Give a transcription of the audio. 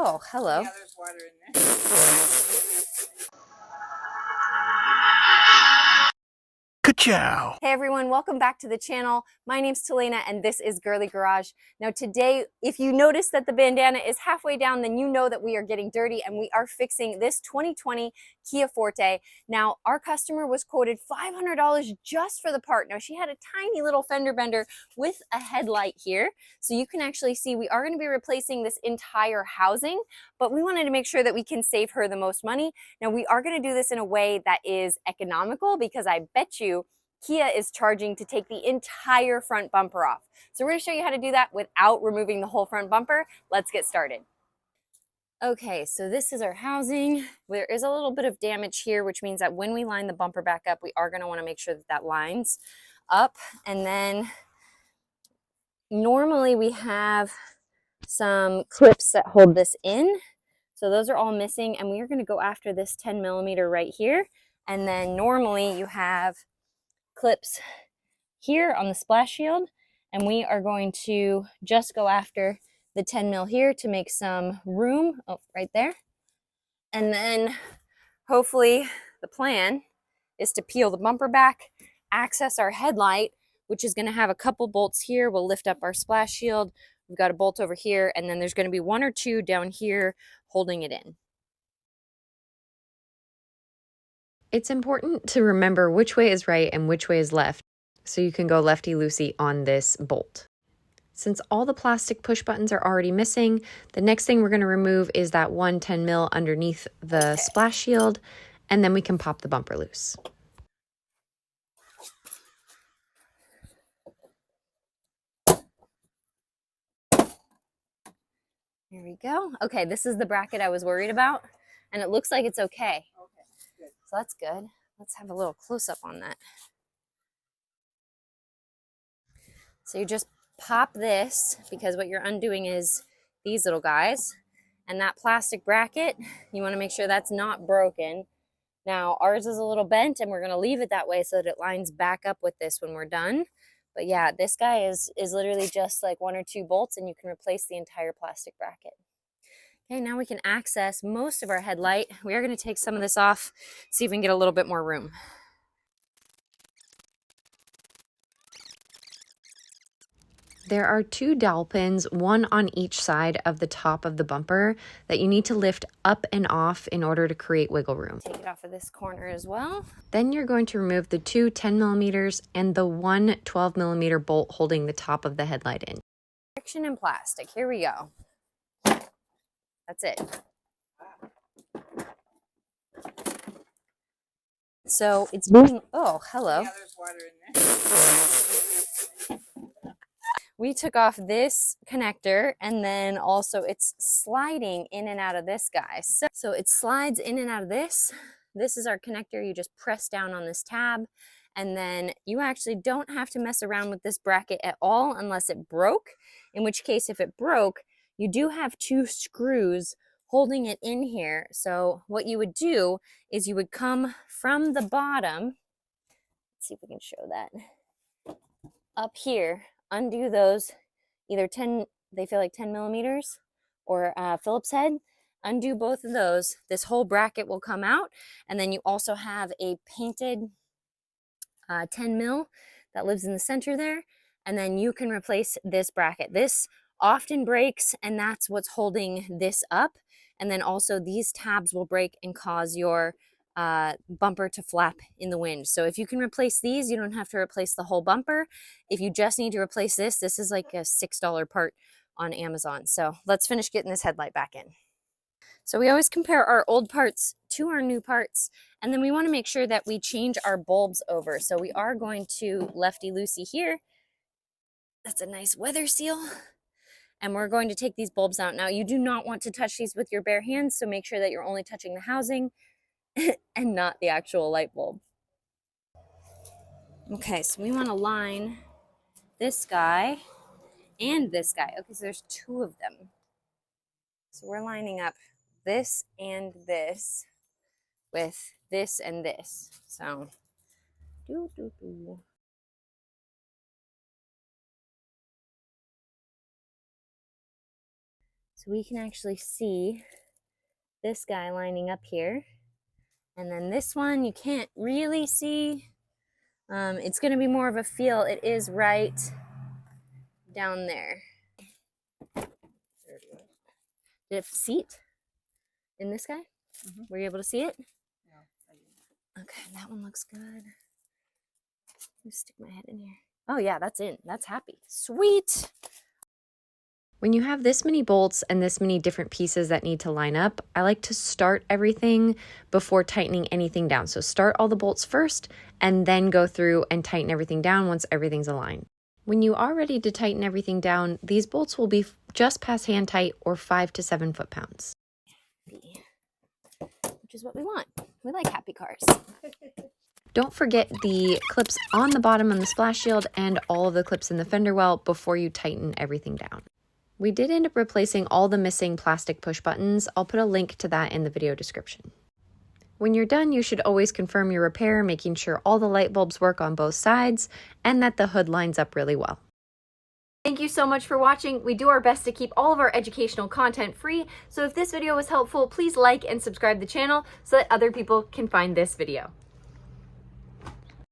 Oh, hello. Yeah, there's water in there. Ka-chow! Hey everyone, welcome back to the channel. My name's Talena and this is Girlie Garage. Now today, if you notice that the bandana is halfway down, then you know that we are getting dirty and we are fixing this 2020 Kia Forte. Now our customer was quoted $500 just for the part. Now she had a tiny little fender bender with a headlight here. So you can actually see we are going to be replacing this entire housing, but we wanted to make sure that we can save her the most money. Now we are going to do this in a way that is economical because I bet you Kia is charging to take the entire front bumper off. So we're going to show you how to do that without removing the whole front bumper. Let's get started. Okay, so this is our housing. There is a little bit of damage here, which means that when we line the bumper back up, we are going to want to make sure that that lines up. And then normally we have some clips that hold this in. So those are all missing, and we are going to go after this 10 millimeter right here. And then normally you have clips here on the splash shield, and we are going to just go after the 10 mil here to make some room. Oh, right there. And then hopefully the plan is to peel the bumper back, access our headlight, which is going to have a couple bolts here. We'll lift up our splash shield. We've got a bolt over here, and then there's going to be one or two down here holding it in. It's important to remember which way is right and which way is left, so you can go lefty-loosey on this bolt. Since all the plastic push buttons are already missing, the next thing we're going to remove is that 110 mil underneath the splash shield, and then we can pop the bumper loose. Here we go. Okay, this is the bracket I was worried about, and it looks like it's okay. Okay, good. So that's good. Let's have a little close-up on that. So you just pop this, because what you're undoing is these little guys. And that plastic bracket, you want to make sure that's not broken. Now, ours is a little bent, and we're going to leave it that way so that it lines back up with this when we're done. But yeah, this guy is literally just like one or two bolts, and you can replace the entire plastic bracket. Okay, now we can access most of our headlight. We are going to take some of this off, see if we can get a little bit more room. There are two dowel pins, one on each side of the top of the bumper, that you need to lift up and off in order to create wiggle room. Take it off of this corner as well. Then you're going to remove the two 10 millimeters and the one 12 millimeter bolt holding the top of the headlight in. Friction and plastic. Here we go. That's it. So it's being, oh, hello. Yeah, there's water in there. We took off this connector, and then also it's sliding in and out of this guy. So it slides in and out of this. This is our connector. You just press down on this tab, and then you actually don't have to mess around with this bracket at all unless it broke, in which case if it broke, you do have two screws holding it in here. So what you would do is you would come from the bottom. Let's see if we can show that. Up here, undo those, either 10, they feel like 10 millimeters, or Phillips head. Undo both of those. This whole bracket will come out, and then you also have a painted 10 mil that lives in the center there, and then you can replace this bracket. This often breaks, and that's what's holding this up. And then also these tabs will break and cause your bumper to flap in the wind. So if you can replace these, you don't have to replace the whole bumper. If you just need to replace this is like a $6 part on Amazon. So let's finish getting this headlight back in. So we always compare our old parts to our new parts, and then we want to make sure that we change our bulbs over. So we are going to lefty-loosey here. That's a nice weather seal. And we're going to take these bulbs out. Now, you do not want to touch these with your bare hands, so make sure that you're only touching the housing and not the actual light bulb. Okay, so we want to line this guy and this guy. Okay, so there's two of them. So we're lining up this and this with this and this. So, So we can actually see this guy lining up here. And then this one you can't really see. It's going to be more of a feel. It is right down there. There it is. Did it seat in this guy? Mhm. Were you able to see it? No, I didn't. Okay, that one looks good. Let me stick my head in here. Oh yeah, that's in. That's happy. Sweet. When you have this many bolts and this many different pieces that need to line up, I like to start everything before tightening anything down. So start all the bolts first and then go through and tighten everything down once everything's aligned. When you are ready to tighten everything down, these bolts will be just past hand tight or 5 to 7 foot-pounds. Which is what we want. We like happy cars. Don't forget the clips on the bottom on the splash shield and all of the clips in the fender well before you tighten everything down. We did end up replacing all the missing plastic push buttons. I'll put a link to that in the video description. When you're done, you should always confirm your repair, making sure all the light bulbs work on both sides and that the hood lines up really well. Thank you so much for watching. We do our best to keep all of our educational content free, so if this video was helpful, please like and subscribe the channel so that other people can find this video.